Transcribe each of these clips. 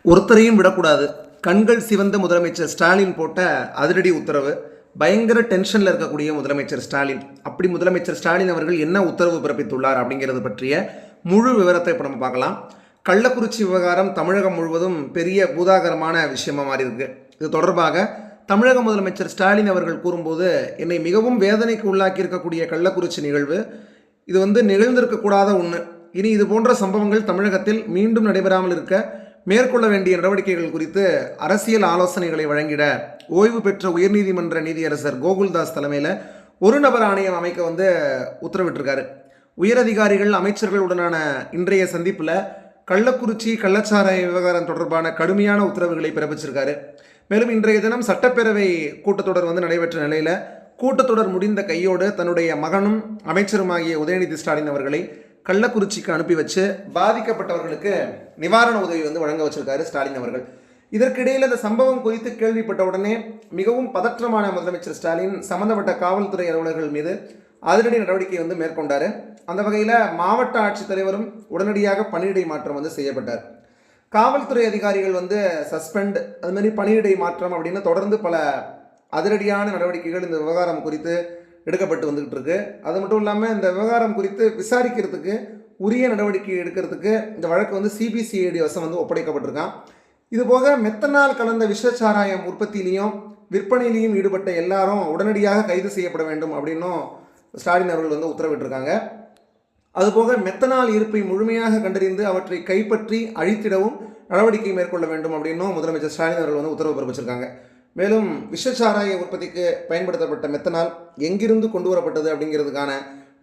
ஒருத்தரையும் விடக்கூடாது. கண்கள் சிவந்த முதலமைச்சர் ஸ்டாலின் போட்ட அதிரடி உத்தரவு. பயங்கர டென்ஷனில் இருக்கக்கூடிய முதலமைச்சர் ஸ்டாலின். அப்படி முதலமைச்சர் ஸ்டாலின் அவர்கள் என்ன உத்தரவு பிறப்பித்துள்ளார் அப்படிங்கிறது பற்றிய முழு விவரத்தை இப்போ நம்ம பார்க்கலாம். கள்ளக்குறிச்சி விவகாரம் தமிழகம் முழுவதும் பெரிய பூதாகரமான விஷயமாக மாறி இருக்கு. இது தொடர்பாக தமிழக முதலமைச்சர் ஸ்டாலின் அவர்கள் கூறும்போது, என்னை மிகவும் வேதனைக்கு உள்ளாக்கி இருக்கக்கூடிய கள்ளக்குறிச்சி நிகழ்வு இது நிகழ்ந்திருக்கக்கூடாத ஒன்று. இனி இது போன்ற சம்பவங்கள் தமிழகத்தில் மீண்டும் நடைபெறாமல் இருக்க மேற்கொள்ள வேண்டிய நடவடிக்கைகள் குறித்து அரசியல் ஆலோசனைகளை வழங்கிட ஓய்வு பெற்ற உயர்நீதிமன்ற நீதியரசர் கோகுல்தாஸ் தலைமையில் ஒரு நபர் ஆணையம் அமைக்க உத்தரவிட்டிருக்காரு. உயரதிகாரிகள் அமைச்சர்களுடனான இன்றைய சந்திப்பில் கள்ளக்குறிச்சி கள்ளச்சாராய விவகாரம் தொடர்பான கடுமையான உத்தரவுகளை பிறப்பிச்சிருக்காரு. மேலும் இன்றைய தினம் சட்டப்பேரவை கூட்டத்தொடர் நடைபெற்ற நிலையில் கூட்டத்தொடர் முடிந்த கையோடு தன்னுடைய மகனும் அமைச்சருமாகிய உதயநிதி ஸ்டாலின் அவர்களை கள்ளக்குறிச்சிக்கு அனுப்பி வச்சு பாதிக்கப்பட்டவர்களுக்கு நிவாரண உதவி வழங்க வச்சிருக்காரு ஸ்டாலின் அவர்கள். இதற்கிடையில் இந்த சம்பவம் குறித்து கேள்விப்பட்ட உடனே மிகவும் பதற்றமான முதலமைச்சர் ஸ்டாலின் சம்பந்தப்பட்ட காவல்துறை அலுவலர்கள் மீது அதிரடி நடவடிக்கை மேற்கொண்டார். அந்த வகையில் மாவட்ட ஆட்சித்தலைவரும் உடனடியாக பணியிடை மாற்றம் செய்யப்பட்டார். காவல்துறை அதிகாரிகள் சஸ்பெண்ட், அதுமாதிரி பணியிடை மாற்றம் அப்படின்னு தொடர்ந்து பல அதிரடியான நடவடிக்கைகள் இந்த விவகாரம் குறித்து எடுக்கப்பட்டு வந்துகிட்டு இருக்கு. அது மட்டும் இல்லாமல் இந்த விவகாரம் குறித்து விசாரிக்கிறதுக்கு உரிய நடவடிக்கை எடுக்கிறதுக்கு இந்த வழக்கு சிபிசிஐடி வசம் ஒப்படைக்கப்பட்டிருக்கான். இதுபோக மெத்தனால் கலந்த விஷச்சாராயம் உற்பத்தியிலையும் விற்பனையிலையும் ஈடுபட்ட எல்லாரும் உடனடியாக கைது செய்யப்பட வேண்டும் அப்படின்னும் ஸ்டாலின் அவர்கள் உத்தரவிட்டிருக்காங்க. அதுபோக மெத்தனால் இருப்பை முழுமையாக கண்டறிந்து அவற்றை கைப்பற்றி அழித்திடவும் நடவடிக்கை மேற்கொள்ள வேண்டும் அப்படின்னும் முதலமைச்சர் ஸ்டாலின் அவர்கள் உத்தரவு பிறப்பிச்சிருக்காங்க. மேலும் விஷச்சாராய உற்பத்திக்கு பயன்படுத்தப்பட்ட மெத்தனால் எங்கிருந்து கொண்டு வரப்பட்டது அப்படிங்கிறதுக்கான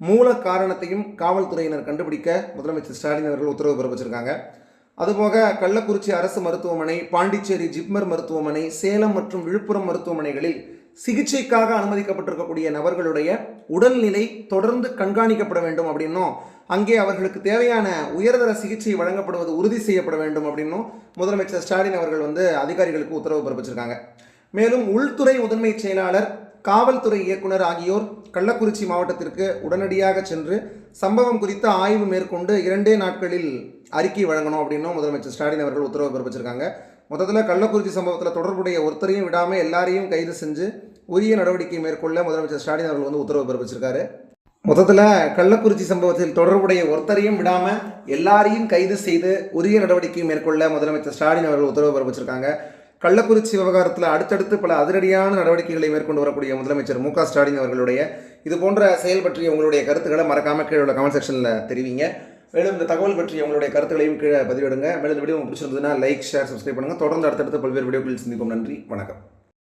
மூல காரணத்தையும் காவல்துறையினர் கண்டுபிடிக்க முதலமைச்சர் ஸ்டாலின் அவர்கள் உத்தரவு பிறப்பிச்சிருக்காங்க. அதுபோக கள்ளக்குறிச்சி அரசு மருத்துவமனை, பாண்டிச்சேரி ஜிப்மர் மருத்துவமனை, சேலம் மற்றும் விழுப்புரம் மருத்துவமனைகளில் சிகிச்சைக்காக அனுமதிக்கப்பட்டிருக்கக்கூடிய நபர்களுடைய உடல்நிலை தொடர்ந்து கண்காணிக்கப்பட வேண்டும் அப்படின்னும், அங்கே அவர்களுக்கு தேவையான உயர்தர சிகிச்சை வழங்கப்படுவது உறுதி செய்யப்பட வேண்டும் அப்படின்னும் முதலமைச்சர் ஸ்டாலின் அவர்கள் அதிகாரிகளுக்கு உத்தரவு பிறப்பிச்சிருக்காங்க. மேலும் உள்துறை முதன்மை செயலாளர், காவல்துறை இயக்குனர் ஆகியோர் கள்ளக்குறிச்சி மாவட்டத்திற்கு உடனடியாக சென்று சம்பவம் குறித்து ஆய்வு மேற்கொண்டு 2 நாட்களில் அறிக்கை வழங்கணும் அப்படின்னும் முதலமைச்சர் ஸ்டாலின் அவர்கள் உத்தரவு பிறப்பிச்சிருக்காங்க. மொத்தத்தில் கள்ளக்குறிச்சி சம்பவத்தில் தொடர்புடைய ஒருத்தரையும் விடாமல் எல்லாரையும் கைது செஞ்சு உரிய நடவடிக்கை மேற்கொள்ள முதலமைச்சர் ஸ்டாலின் அவர்கள் உத்தரவு பிறப்பிச்சிருக்காரு. மொத்தத்தில் கள்ளக்குறிச்சி சம்பவத்தில் தொடர்புடைய ஒருத்தரையும் விடாமல் எல்லாரையும் கைது செய்து உரிய நடவடிக்கை மேற்கொள்ள முதலமைச்சர் ஸ்டாலின் அவர்கள் உத்தரவு பிறப்பிச்சிருக்காங்க. கள்ளக்குறிச்சி விவகாரத்தில் அடுத்தடுத்து பல அதிரடியான நடவடிக்கைகளை மேற்கொண்டு வரக்கூடிய முதலமைச்சர் மு.க. ஸ்டாலின் அவர்களுடைய இது போன்ற செயல் பற்றிய உங்களுடைய கருத்துக்களை மறக்காமல் கீழே உள்ள கமெண்ட் செக்ஷனில் தெரிவிங்க. மேலும் இந்த தகவல் பற்றிய உங்களுடைய கருத்துக்களையும் கீழே பதிவிடுங்க. மேலும் இந்த வீடியோ உங்களுக்கு பிடிச்சிருந்ததுன்னா லைக், ஷேர், சப்ஸ்கிரைப் பண்ணுங்கள். தொடர்ந்து அடுத்தடுத்து பல்வேறு வீடியோக்களில் சந்திப்போம். நன்றி, வணக்கம்.